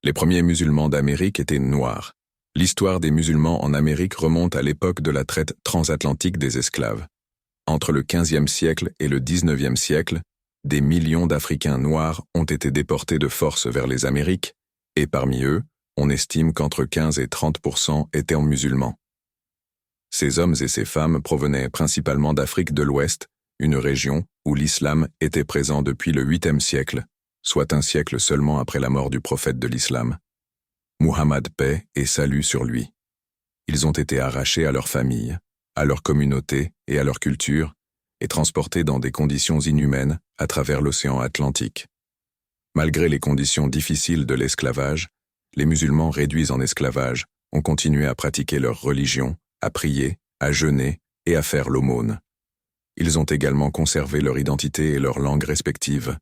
Les premiers musulmans d'Amérique étaient noirs. L'histoire des musulmans en Amérique remonte à l'époque de la traite transatlantique des esclaves. Entre le XVe siècle et le XIXe siècle, des millions d'Africains noirs ont été déportés de force vers les Amériques, et parmi eux, on estime qu'entre 15 et 30% étaient musulmans. Ces hommes et ces femmes provenaient principalement d'Afrique de l'Ouest, une région où l'islam était présent depuis le 8e siècle, soit un siècle seulement après la mort du prophète de l'islam. Muhammad, paix et salut sur lui. Ils ont été arrachés à leur famille, à leur communauté et à leur culture, et transportés dans des conditions inhumaines à travers l'océan Atlantique. Malgré les conditions difficiles de l'esclavage, les musulmans réduits en esclavage ont continué à pratiquer leur religion, à prier, à jeûner et à faire l'aumône. Ils ont également conservé leur identité et leur langue respectives.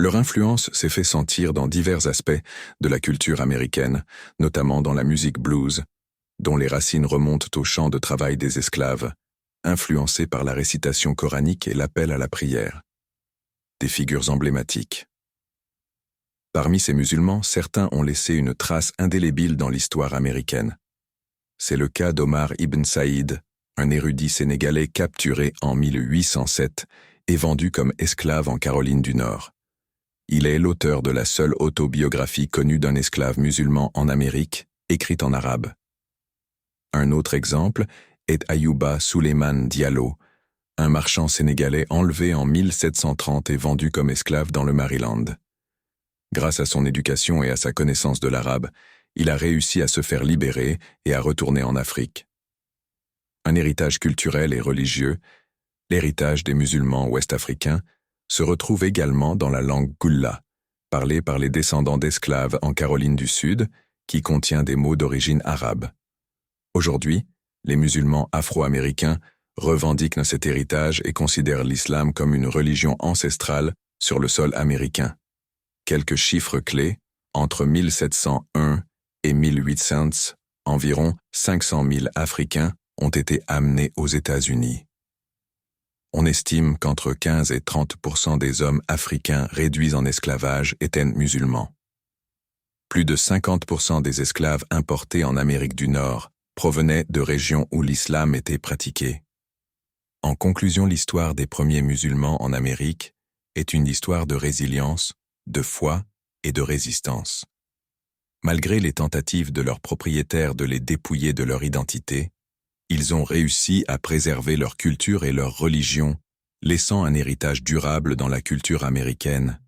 Leur influence s'est fait sentir dans divers aspects de la culture américaine, notamment dans la musique blues, dont les racines remontent au champ de travail des esclaves, influencés par la récitation coranique et l'appel à la prière. Des figures emblématiques. Parmi ces musulmans, certains ont laissé une trace indélébile dans l'histoire américaine. C'est le cas d'Omar ibn Saïd, un érudit sénégalais capturé en 1807 et vendu comme esclave en Caroline du Nord. Il est l'auteur de la seule autobiographie connue d'un esclave musulman en Amérique, écrite en arabe. Un autre exemple est Ayouba Souleymane Diallo, un marchand sénégalais enlevé en 1730 et vendu comme esclave dans le Maryland. Grâce à son éducation et à sa connaissance de l'arabe, il a réussi à se faire libérer et à retourner en Afrique. Un héritage culturel et religieux, l'héritage des musulmans ouest-africains, se retrouve également dans la langue Gulla, parlée par les descendants d'esclaves en Caroline du Sud, qui contient des mots d'origine arabe. Aujourd'hui, les musulmans afro-américains revendiquent cet héritage et considèrent l'islam comme une religion ancestrale sur le sol américain. Quelques chiffres clés, entre 1701 et 1800, environ 500 000 Africains ont été amenés aux États-Unis. On estime qu'entre 15 et 30% des hommes africains réduits en esclavage étaient musulmans. Plus de 50% des esclaves importés en Amérique du Nord provenaient de régions où l'islam était pratiqué. En conclusion, l'histoire des premiers musulmans en Amérique est une histoire de résilience, de foi et de résistance. Malgré les tentatives de leurs propriétaires de les dépouiller de leur identité, ils ont réussi à préserver leur culture et leur religion, laissant un héritage durable dans la culture américaine.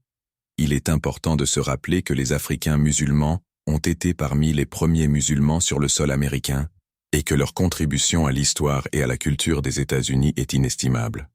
Il est important de se rappeler que les Africains musulmans ont été parmi les premiers musulmans sur le sol américain et que leur contribution à l'histoire et à la culture des États-Unis est inestimable.